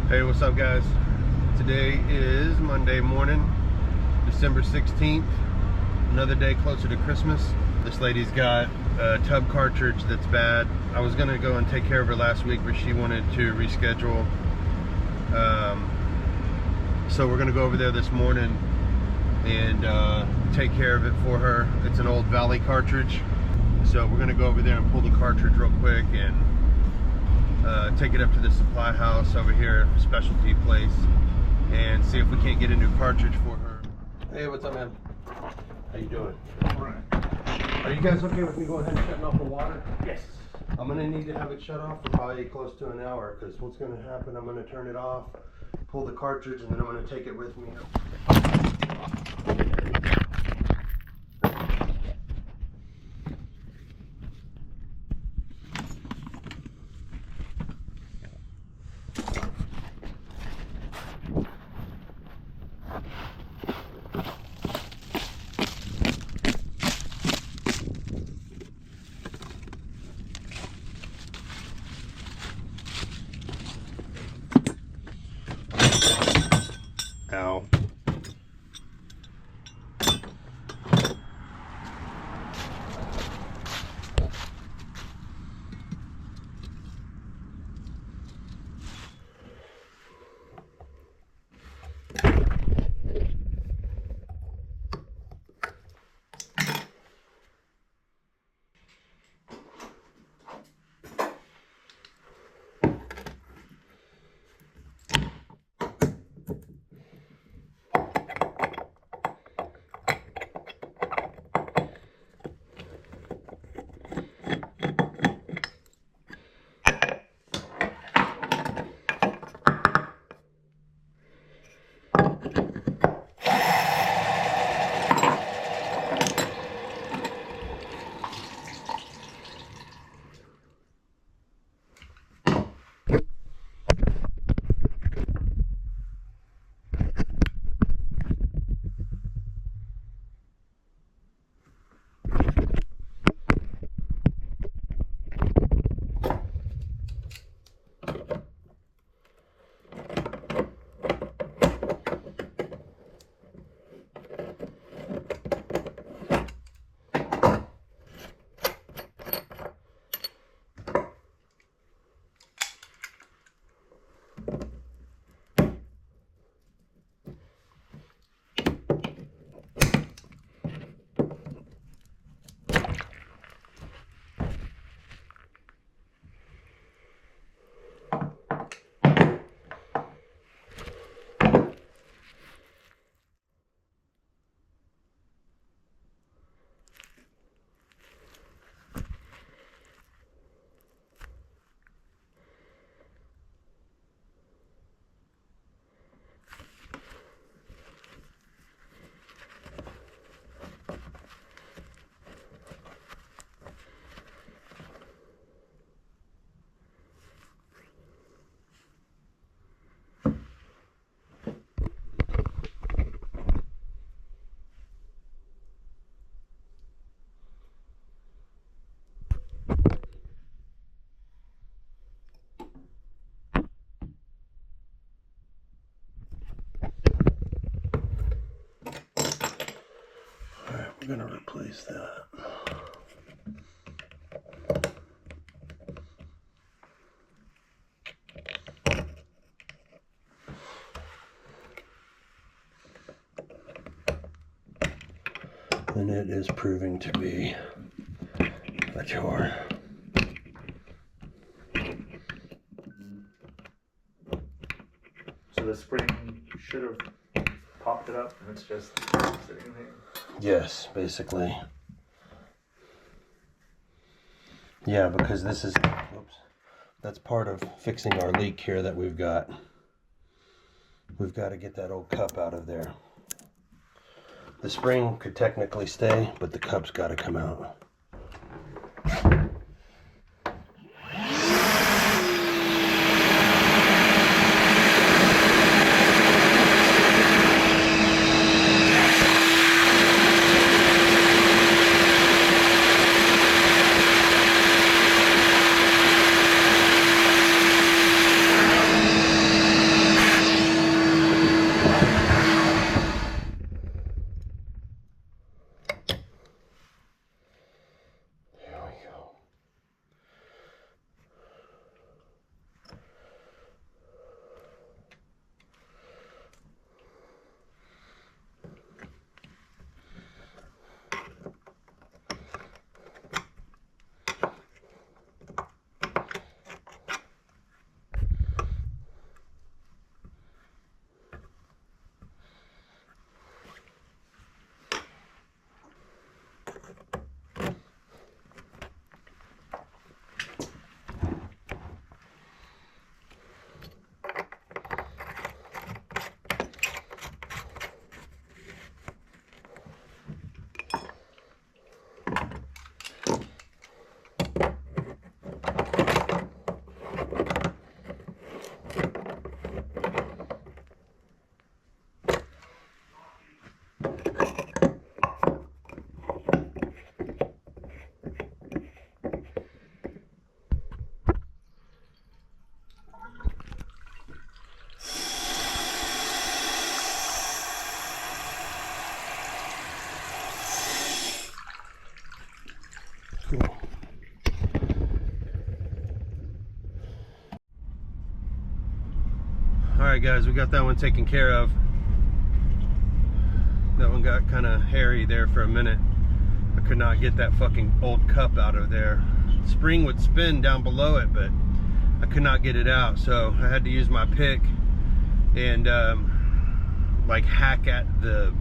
Hey, what's up guys? Today is Monday morning, December 16th. Another day closer to Christmas. This lady's got a tub cartridge that's bad. I was gonna go and take care of her last week, but she wanted to reschedule. So we're gonna go over there this morning and take care of it for her. It's an old Valley cartridge. So we're gonna go over there and pull the cartridge real quick and take it up to the supply house over here, specialty place, and see if we can't get a new cartridge for her. Hey, what's up, man? How you doing? All right. Are you guys okay with me going ahead and shutting off the water? Yes. I'm gonna need to have it shut off for probably close to an hour, because what's gonna happen, I'm gonna turn it off, pull the cartridge, and then I'm gonna take it with me. Ow. We're gonna replace that. And it is proving to be a chore. So the spring should have popped it up and it's just sitting there. Yes, basically. Yeah, because this is, oops, that's part of fixing our leak here that we've got. We've got to get that old cup out of there. The spring could technically stay, but the cup's got to come out. Alright guys, we got that one taken care of. That one got kind of hairy there for a minute. I could not get that fucking old cup out of there. Spring would spin down below it, but I could not get it out, so I had to use my pick and like hack at the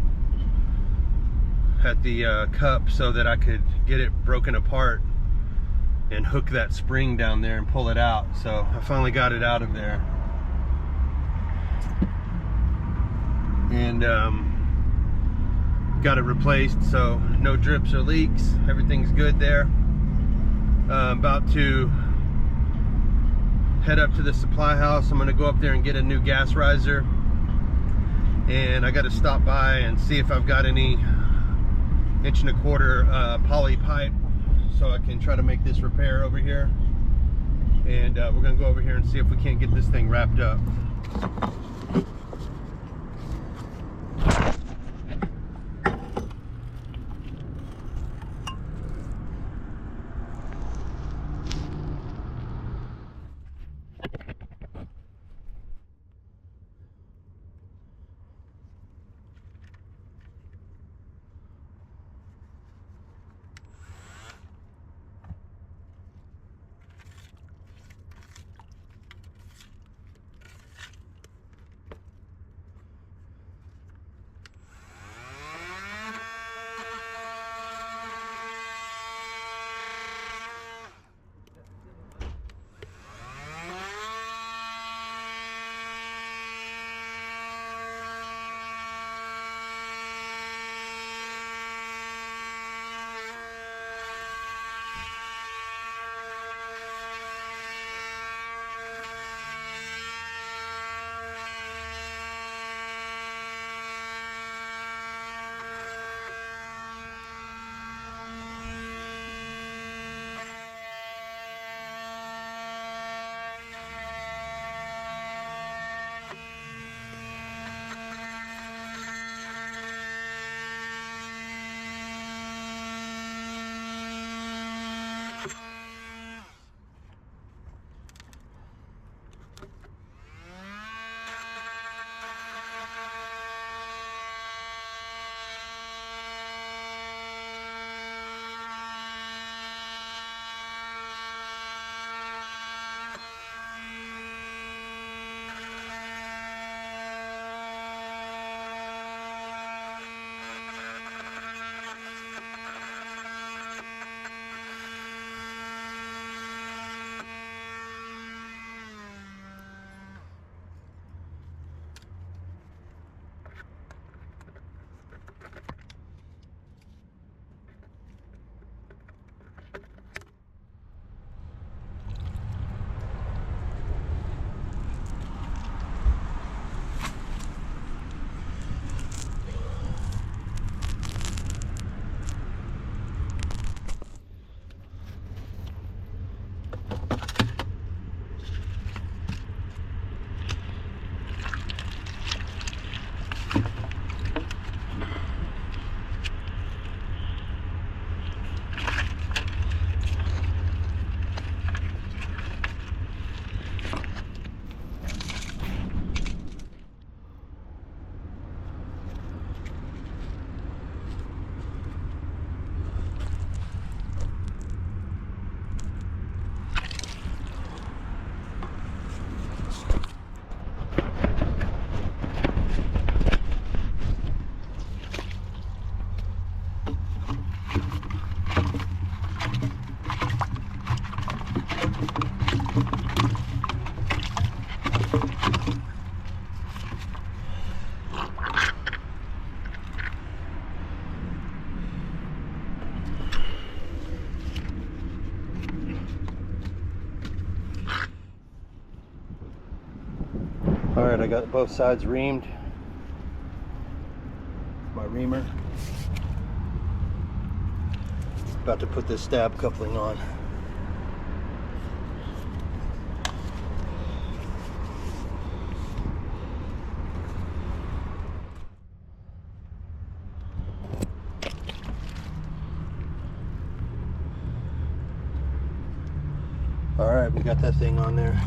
cup so that I could get it broken apart and hook that spring down there and pull it out. So I finally got it out of there, and got it replaced, so no drips or leaks. Everything's good there. About to head up to the supply house. I'm gonna go up there and get a new gas riser, and I got to stop by and see if I've got any 1¼ inch poly pipe, so I can try to make this repair over here. And we're gonna go over here and see if we can't get this thing wrapped up. Alright, I got both sides reamed. My reamer. About to put this stab coupling on. Alright, we got that thing on there.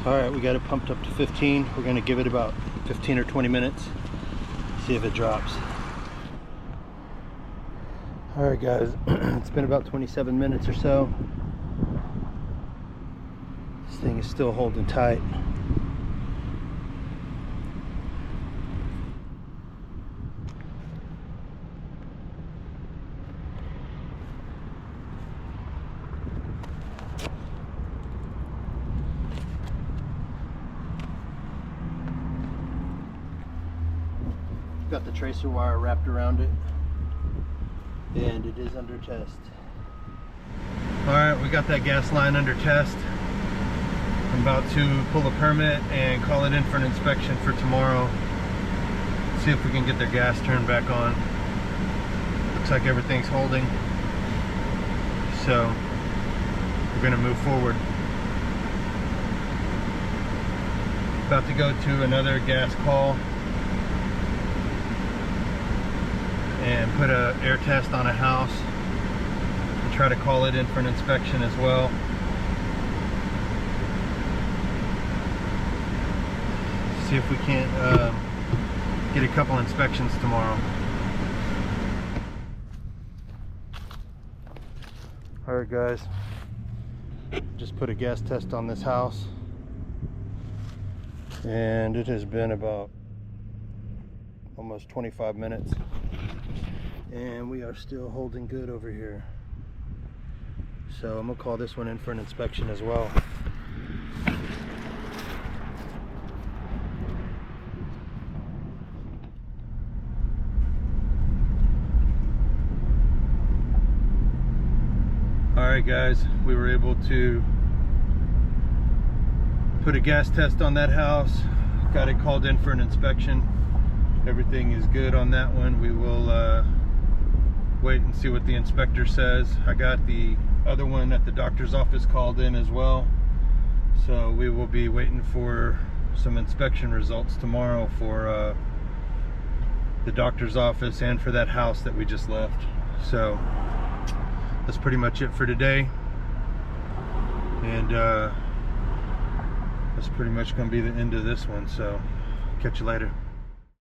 All right, we got it pumped up to 15. We're gonna give it about 15 or 20 minutes, see if it drops. All right guys, it's been about 27 minutes or so. This thing is still holding tight. Got the tracer wire wrapped around it, and it is under test. All right, we got that gas line under test. I'm about to pull a permit and call it in for an inspection for tomorrow. See if we can get their gas turned back on. Looks like everything's holding, so we're gonna move forward. About to go to another gas call and put a air test on a house and try to call it in for an inspection as well. See if we can't get a couple inspections tomorrow. Alright guys, just put a gas test on this house, and it has been about almost 25 minutes. And we are still holding good over here. So I'm gonna call this one in for an inspection as well. Alright guys, we were able to put a gas test on that house. Got it called in for an inspection. Everything is good on that one. We will wait and see what the inspector says. I got the other one at the doctor's office called in as well, so we will be waiting for some inspection results tomorrow for the doctor's office and for that house that we just left. So that's pretty much it for today, and that's pretty much gonna be the end of this one, so catch you later.